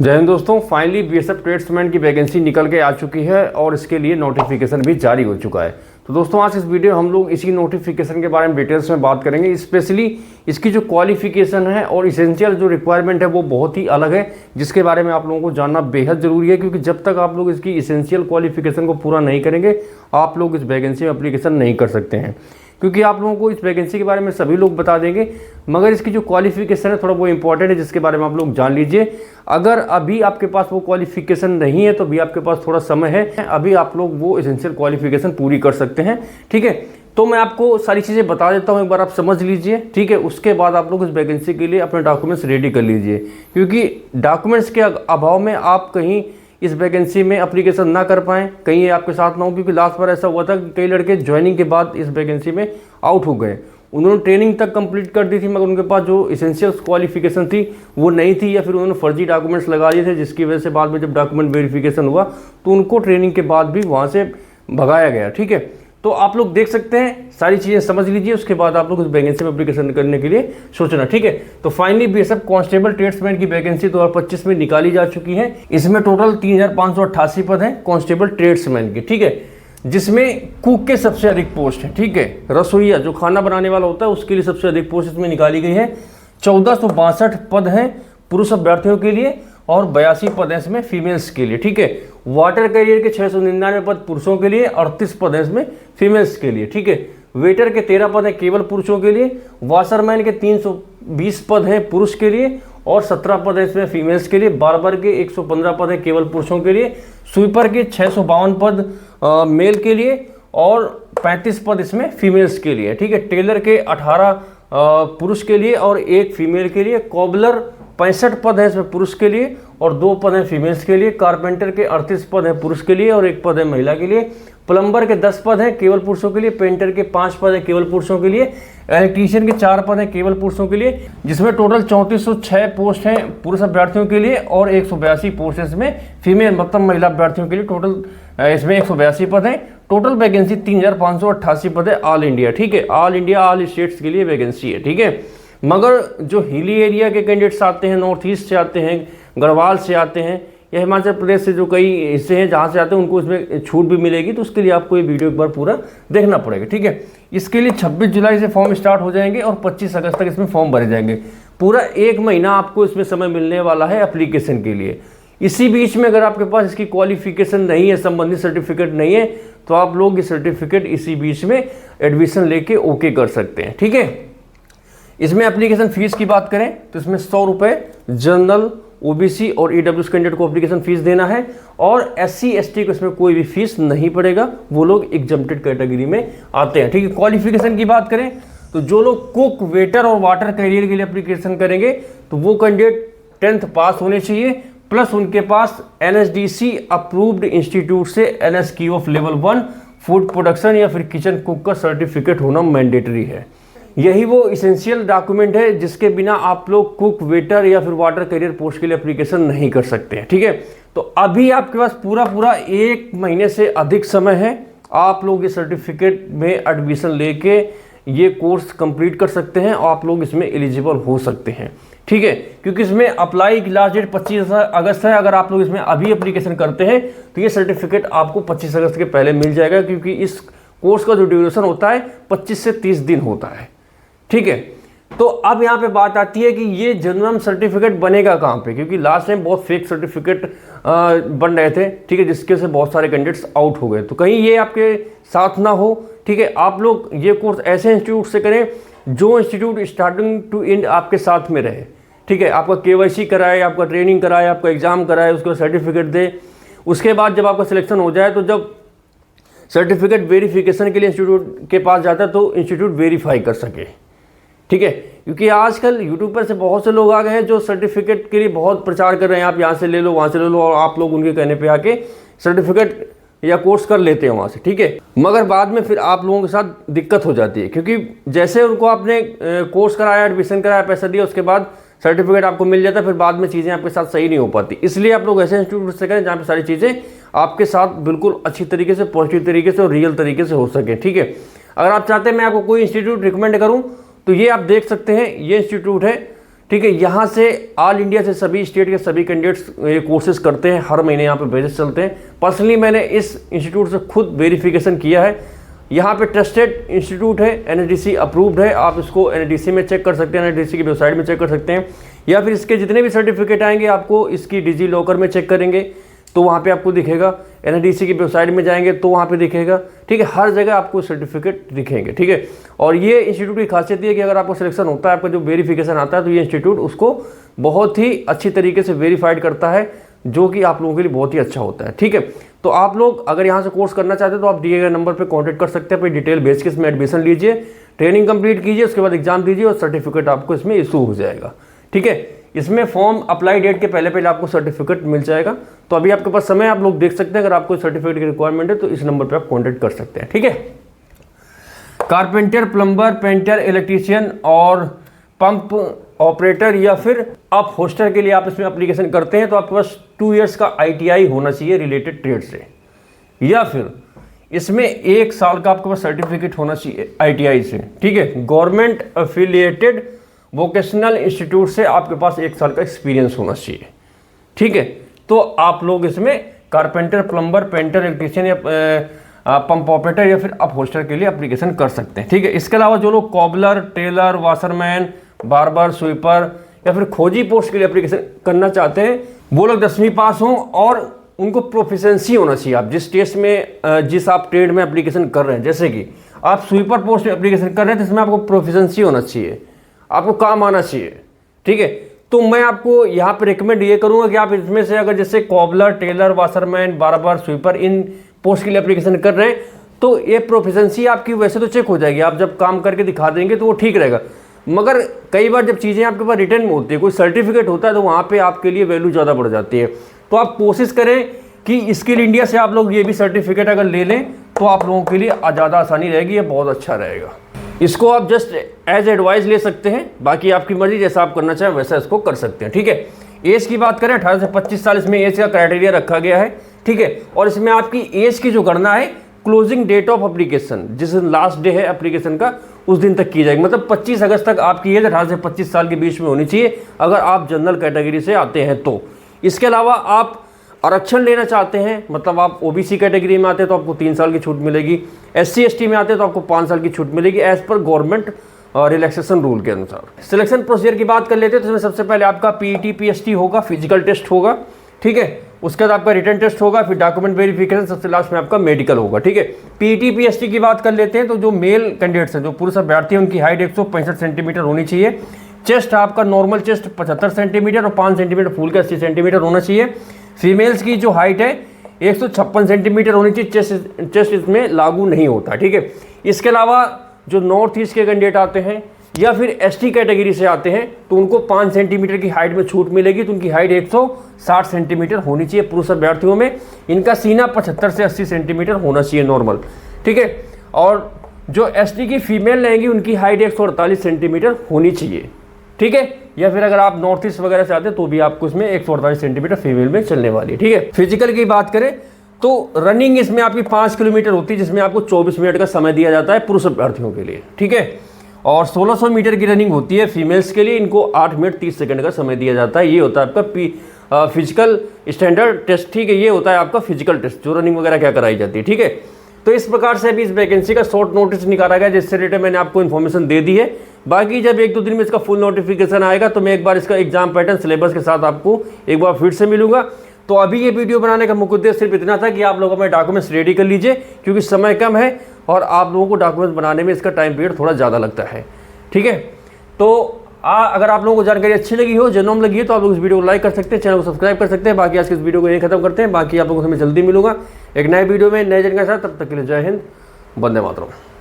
जय हिंद दोस्तों, finally BSF tradesman की वैकेंसी निकल के आ चुकी है और इसके लिए नोटिफिकेशन भी जारी हो चुका है। तो दोस्तों आज इस वीडियो हम लोग इसी नोटिफिकेशन के बारे में डिटेल्स में बात करेंगे। स्पेशली इसकी जो क्वालिफिकेशन है और इसेंशियल जो रिक्वायरमेंट है वो बहुत ही अलग है, जिसके बारे में आप लोगों को जानना बेहद ज़रूरी है, क्योंकि जब तक आप लोग इसकी इसेंशियल क्वालिफिकेशन को पूरा नहीं करेंगे आप लोग इस वैकेंसी में अप्लीकेशन नहीं कर सकते हैं। क्योंकि आप लोगों को इस वैकेंसी के बारे में सभी लोग बता देंगे, मगर इसकी जो क्वालिफिकेशन है थोड़ा वो इंपॉर्टेंट है, जिसके बारे में आप लोग जान लीजिए। अगर अभी आपके पास वो क्वालिफिकेशन नहीं है तो भी आपके पास थोड़ा समय है, अभी आप लोग वो एसेंशियल क्वालिफिकेशन पूरी कर सकते हैं। ठीक है, तो मैं आपको सारी चीज़ें बता देता हूँ, एक बार आप समझ लीजिए। ठीक है, उसके बाद आप लोग इस वैकेंसी के लिए अपने डॉक्यूमेंट्स रेडी कर लीजिए, क्योंकि डॉक्यूमेंट्स के अभाव में आप कहीं इस वैकेंसी में एप्लीकेशन ना कर पाएँ, कहीं ये आपके साथ ना हो। क्योंकि लास्ट बार ऐसा हुआ था कि कई लड़के ज्वाइनिंग के बाद इस वैकेंसी में आउट हो गए। उन्होंने ट्रेनिंग तक कंप्लीट कर दी थी, मगर उनके पास जो इसेंशियल क्वालिफिकेशन थी वो नहीं थी, या फिर उन्होंने फर्जी डॉक्यूमेंट्स लगा दिए थे, जिसकी वजह से बाद में जब डॉक्यूमेंट वेरिफिकेशन हुआ तो उनको ट्रेनिंग के बाद भी वहाँ से भगाया गया। ठीक है, तो आप लोग देख सकते हैं, सारी चीज़ें समझ लीजिए, उसके बाद आप लोग इस वैकेंसी में एप्लीकेशन करने के लिए सोचना। ठीक है, तो फाइनली बीएसएफ कांस्टेबल ट्रेड्समैन की वैकेंसी 2025 में निकाली जा चुकी है। इसमें टोटल 3588 पद हैं कांस्टेबल ट्रेड्समैन के। ठीक है, जिसमें कुक के सबसे अधिक पोस्ट है। ठीक है, रसोईया जो खाना बनाने वाला होता है उसके लिए सबसे अधिक पोस्ट इसमें निकाली गई है। 1462 पद हैं पुरुष अभ्यर्थियों के लिए और 82 पद हैं इसमें फीमेल्स के लिए। ठीक है, वाटर कैरियर के 699 पद पुरुषों के लिए, 38 पद हैं इसमें फीमेल्स के लिए। ठीक है, वेटर के 13 पद हैं केवल पुरुषों के लिए, वाशरमैन के 320 पद हैं पुरुष के लिए और 17 पद हैं इसमें फीमेल्स के लिए, बार्बर के 115 पद हैं केवल पुरुषों के लिए, स्वीपर के 652 पद मेल के लिए और 35 पद इसमें फीमेल्स के लिए। ठीक है, टेलर के 18 पुरुष के लिए और 1 फीमेल के लिए, कॉबलर 65 पद है इसमें पुरुष के लिए और 2 पद हैं फीमेल्स के लिए, कारपेंटर के 38 पद हैं पुरुष के लिए और 1 पद है महिला के लिए, प्लम्बर के 10 पद हैं केवल पुरुषों के लिए, पेंटर के 5 पद हैं केवल पुरुषों के लिए, इलेक्ट्रीशियन के 4 पद हैं केवल पुरुषों के लिए, जिसमें टोटल 3406 पोस्ट हैं पुरुष अभ्यर्थियों के लिए और 182 पोस्ट है इसमें फीमेल मतलब महिला अभ्यर्थियों के लिए। टोटल इसमें 182 पद हैं। टोटल वैकेंसी 3588 पद है ऑल इंडिया। ठीक है, ऑल इंडिया ऑल स्टेट्स के लिए वैकेंसी है। ठीक है, मगर जो हिली एरिया के कैंडिडेट्स आते हैं, नॉर्थ ईस्ट से आते हैं, गढ़वाल से आते हैं या हिमाचल प्रदेश से जो कई हिस्से हैं जहाँ से आते हैं, उनको इसमें छूट भी मिलेगी। तो उसके लिए आपको ये वीडियो एक बार पूरा देखना पड़ेगा। ठीक है, इसके लिए 26 जुलाई से फॉर्म स्टार्ट हो जाएंगे और 25 अगस्त तक इसमें फॉर्म भरे जाएंगे। पूरा 1 महीना आपको इसमें समय मिलने वाला है एप्लीकेशन के लिए। इसी बीच में अगर आपके पास इसकी क्वालिफिकेशन नहीं है, संबंधित सर्टिफिकेट नहीं है, तो आप लोग ये सर्टिफिकेट इसी बीच में एडमिशन लेके ओके कर सकते हैं। ठीक है, इसमें एप्लीकेशन फीस की बात करें तो इसमें 100 रुपये जनरल, ओबीसी और ईडब्ल्यूएस कैंडिडेट को एप्लीकेशन फीस देना है और एससी एसटी को इसमें कोई भी फीस नहीं पड़ेगा, वो लोग एग्जम्प्टेड कैटेगरी में आते हैं। ठीक है, क्वालिफिकेशन की बात करें तो जो लोग कुक, वेटर और वाटर कैरियर के लिए एप्लीकेशन करेंगे तो वो कैंडिडेट 10th पास होने चाहिए, प्लस उनके पास एनएसडीसी अप्रूव्ड इंस्टीट्यूट से NSQ of level 1 food production या फिर किचन कुक का सर्टिफिकेट होना मैंडेटरी है। यही वो इसेंशियल डॉक्यूमेंट है जिसके बिना आप लोग कुक, वेटर या फिर वाटर कैरियर पोस्ट के लिए एप्लीकेशन नहीं कर सकते हैं। ठीक है, तो अभी आपके पास पूरा 1 महीने से अधिक समय है, आप लोग ये सर्टिफिकेट में एडमिशन लेके ये कोर्स कंप्लीट कर सकते हैं और आप लोग इसमें एलिजिबल हो सकते हैं। ठीक है, क्योंकि इसमें अप्लाई की लास्ट डेट 25 अगस्त है। अगर आप लोग इसमें अभी एप्लीकेशन करते हैं तो ये सर्टिफिकेट आपको 25 अगस्त के पहले मिल जाएगा, क्योंकि इस कोर्स का जो ड्यूरेशन होता है 25 से 30 दिन होता है। ठीक है, तो अब यहाँ पे बात आती है कि ये जेन्युइन सर्टिफिकेट बनेगा कहाँ पे, क्योंकि लास्ट टाइम बहुत फेक सर्टिफिकेट बन रहे थे। ठीक है, जिसके से बहुत सारे कैंडिडेट्स आउट हो गए, तो कहीं ये आपके साथ ना हो। ठीक है, आप लोग ये कोर्स ऐसे इंस्टीट्यूट से करें जो इंस्टीट्यूट स्टार्टिंग टू एंड आपके साथ में रहे। ठीक है, आपका केवाईसी कराए, आपका ट्रेनिंग कराए, आपका एग्जाम कराए, उसको सर्टिफिकेट दे। उसके बाद जब आपका सिलेक्शन हो जाए तो जब सर्टिफिकेट वेरिफिकेशन के लिए इंस्टीट्यूट के पास जाता है तो इंस्टीट्यूट वेरीफाई कर सके। ठीक है, क्योंकि आजकल यूट्यूब पर से बहुत से लोग आ गए हैं जो सर्टिफिकेट के लिए बहुत प्रचार कर रहे हैं, आप यहाँ से ले लो, वहाँ से ले लो, और आप लोग उनके कहने पे आके सर्टिफिकेट या कोर्स कर लेते हैं वहाँ से। ठीक है, मगर बाद में फिर आप लोगों के साथ दिक्कत हो जाती है, क्योंकि जैसे उनको आपने कोर्स कराया, एडमिशन कराया, पैसा दिया, उसके बाद सर्टिफिकेट आपको मिल जाता है, फिर बाद में चीज़ें आपके साथ सही नहीं हो पाती। इसलिए आप लोग ऐसे इंस्टीट्यूट से करें जहाँ पे सारी चीज़ें आपके साथ बिल्कुल अच्छी तरीके से, पॉजिटिव तरीके से और रियल तरीके से हो सके। ठीक है, अगर आप चाहते हैं मैं आपको कोई इंस्टीट्यूट रिकमेंड करूँ तो ये आप देख सकते हैं, ये इंस्टीट्यूट है। ठीक है। यहाँ से ऑल इंडिया से सभी स्टेट के सभी कैंडिडेट्स ये कोर्सेज करते हैं, हर महीने यहाँ पे बैचेस चलते हैं। पर्सनली मैंने इस इंस्टीट्यूट से खुद वेरिफिकेशन किया है। यहाँ पे ट्रस्टेड इंस्टीट्यूट है, NSDC अप्रूव्ड है। आप इसको NSDC में चेक कर सकते हैं, NSDC की वेबसाइट में चेक कर सकते हैं, या फिर इसके जितने भी सर्टिफिकेट आएंगे आपको इसकी डिजी लॉकर में चेक करेंगे तो वहाँ पे आपको दिखेगा। NSDC की वेबसाइट में जाएंगे तो वहाँ पे दिखेगा। ठीक है, हर जगह आपको सर्टिफिकेट दिखेंगे। ठीक है, और ये इंस्टीट्यूट की खासियत ये है कि अगर आपको सिलेक्शन होता है, आपका जो वेरिफिकेशन आता है, तो ये इंस्टीट्यूट उसको बहुत ही अच्छी तरीके से वेरीफाइड करता है, जो कि आप लोगों के लिए बहुत ही अच्छा होता है। ठीक है, तो आप लोग अगर यहाँ से कोर्स करना चाहते हैं तो आप दिए गए नंबर पर कॉन्टैक्ट कर सकते हैं। अपनी डिटेल भेज के इसमें एडमिशन लीजिए, ट्रेनिंग कंप्लीट कीजिए, उसके बाद एग्जाम दीजिए और सर्टिफिकेट आपको इसमें इशू हो जाएगा। ठीक है, इसमें फॉर्म अप्लाई डेट के पहले पहले आपको सर्टिफिकेट मिल जाएगा। तो अभी आपके पास समय, आप लोग देख सकते हैं। अगर आपको सर्टिफिकेट की रिक्वायरमेंट है तो इस नंबर पे आप कांटेक्ट कर सकते हैं। ठीक है, कारपेंटर, प्लम्बर, पेंटर, इलेक्ट्रीशियन और पंप ऑपरेटर या फिर आप होस्टर के लिए आप इसमें एप्लीकेशन करते हैं तो आपके पास 2 इयर्स का ITI होना चाहिए रिलेटेड ट्रेड से, या फिर इसमें 1 साल का आपके पास सर्टिफिकेट होना चाहिए ITI से। ठीक है, गवर्नमेंट एफिलिएटेड वोकेशनल इंस्टीट्यूट से आपके पास 1 साल का एक्सपीरियंस होना चाहिए। ठीक है, तो आप लोग इसमें कारपेंटर, प्लम्बर, पेंटर, इलेक्ट्रीशियन या पंप ऑपरेटर या फिर आप होस्टर के लिए एप्लीकेशन कर सकते हैं। ठीक है, इसके अलावा जो लोग cobbler, tailor, washerman, barber, sweeper या फिर खोजी पोस्ट के लिए एप्लीकेशन करना चाहते हैं, वो लोग 10वीं पास हों और उनको प्रोफिशेंसी होना चाहिए। आप जिस टेस्ट में जिस आप ट्रेड में एप्लीकेशन कर रहे हैं, जैसे कि आप स्वीपर पोस्ट में एप्लीकेशन कर रहे हैं तो इसमें आपको प्रोफिशेंसी होना चाहिए, आपको काम आना चाहिए। ठीक है, तो मैं आपको यहाँ पे रिकमेंड ये करूँगा कि आप इसमें से अगर जैसे cobbler, tailor, washerman, barber, sweeper इन पोस्ट के लिए एप्लीकेशन कर रहे हैं तो ये प्रोफिशेंसी आपकी वैसे तो चेक हो जाएगी, आप जब काम करके दिखा देंगे तो वो ठीक रहेगा। मगर कई बार जब चीज़ें आपके पास रिटर्न में होती है, कोई सर्टिफिकेट होता है, तो वहाँ पर आपके लिए वैल्यू ज़्यादा बढ़ जाती है। तो आप कोशिश करें कि स्किल इंडिया से आप लोग ये भी सर्टिफिकेट अगर ले लें तो आप लोगों के लिए ज़्यादा आसानी रहेगी, ये बहुत अच्छा रहेगा। इसको आप जस्ट एज एडवाइस ले सकते हैं, बाकी आपकी मर्जी, जैसा आप करना चाहें वैसा इसको कर सकते हैं। ठीक है, एज की बात करें 18 से 25 साल इसमें एज का क्राइटेरिया रखा गया है। ठीक है, और इसमें आपकी एज की जो गणना है क्लोजिंग डेट ऑफ एप्लीकेशन, जिस दिन लास्ट डे है एप्लीकेशन का उस दिन तक की जाएगी। मतलब 25 अगस्त तक आपकी एज 18 से 25 साल के बीच में होनी चाहिए अगर आप जनरल कैटेगरी से आते हैं तो। इसके अलावा आप आरक्षण लेना चाहते हैं, मतलब आप OBC कैटेगरी में आते हैं तो आपको 3 साल की छूट मिलेगी, SC ST में आते हैं तो आपको 5 साल की छूट मिलेगी as per government relaxation rule के अनुसार। सिलेक्शन प्रोसीजर की बात कर लेते हैं तो इसमें सबसे पहले आपका PET PST होगा, फिजिकल टेस्ट होगा। ठीक है, उसके बाद आपका रिटर्न टेस्ट होगा, फिर डॉक्यूमेंट वेरिफिकेशन, सबसे लास्ट में आपका मेडिकल होगा। ठीक है, PET PST की बात कर लेते हैं तो जो मेल कैंडिडेट्स हैं, जो पुरुष अभ्यर्थी हैं, उनकी हाइट 165 सेंटीमीटर होनी चाहिए। चेस्ट आपका नॉर्मल चेस्ट 75 सेंटीमीटर और 5 सेंटीमीटर फूल का 80 सेंटीमीटर होना चाहिए। फीमेल्स की जो हाइट है 156 सेंटीमीटर होनी चाहिए, चेस्ट इसमें लागू नहीं होता। ठीक है, इसके अलावा जो नॉर्थ ईस्ट के कैंडिडेट आते हैं या फिर ST कैटेगरी से आते हैं तो उनको 5 सेंटीमीटर की हाइट में छूट मिलेगी, तो उनकी हाइट 160 सेंटीमीटर होनी चाहिए पुरुष अभ्यर्थियों में। इनका सीना 75 से 80 सेंटीमीटर होना चाहिए नॉर्मल। ठीक है, और जो ST की फीमेल रहेंगी उनकी हाइट 148 सेंटीमीटर होनी चाहिए। ठीक है, या फिर अगर आप नॉर्थ ईस्ट वगैरह से आते हैं तो भी आपको इसमें 148 सेंटीमीटर फीमेल में चलने वाली है। ठीक है, फिजिकल की बात करें तो रनिंग इसमें आपकी 5 किलोमीटर होती है, जिसमें आपको 24 मिनट का समय दिया जाता है पुरुष अभ्यर्थियों के लिए। ठीक है, और 1600 मीटर की रनिंग होती है फीमेल्स के लिए, इनको 8 मिनट 30 सेकंड का समय दिया जाता है। ये होता है आपका फिजिकल स्टैंडर्ड टेस्ट। ठीक है, ये होता है आपका फिजिकल टेस्ट, जो रनिंग वगैरह क्या कराई जाती है। ठीक है, तो इस प्रकार से अभी इस वैकेंसी का शॉर्ट नोटिस निकाला गया, जिससे रिलेटेड मैंने आपको इन्फॉर्मेशन दे दी है। बाकी जब 1-2 दिन में इसका फुल नोटिफिकेशन आएगा तो मैं एक बार इसका एग्जाम पैटर्न सिलेबस के साथ आपको एक बार फिर से मिलूंगा। तो अभी ये वीडियो बनाने का मुख्य उद्देश्य सिर्फ इतना था कि आप लोग अपने डॉक्यूमेंट्स रेडी कर लीजिए, क्योंकि समय कम है और आप लोगों को डॉक्यूमेंट्स बनाने में इसका टाइम पीरियड थोड़ा ज़्यादा लगता है। ठीक है, तो अगर आप लोगों को जानकारी अच्छी लगी हो, जेन्युइन लगी है, तो आप लोग इस वीडियो को लाइक कर सकते हैं, चैनल को सब्सक्राइब कर सकते हैं। बाकी आज के इस वीडियो को यहीं खत्म करते हैं। बाकी आप लोगों से मैं जल्दी मिलूंगा एक नए वीडियो में नए जानकारी के साथ। तब तक के लिए जय हिंद, वंदे मातरम।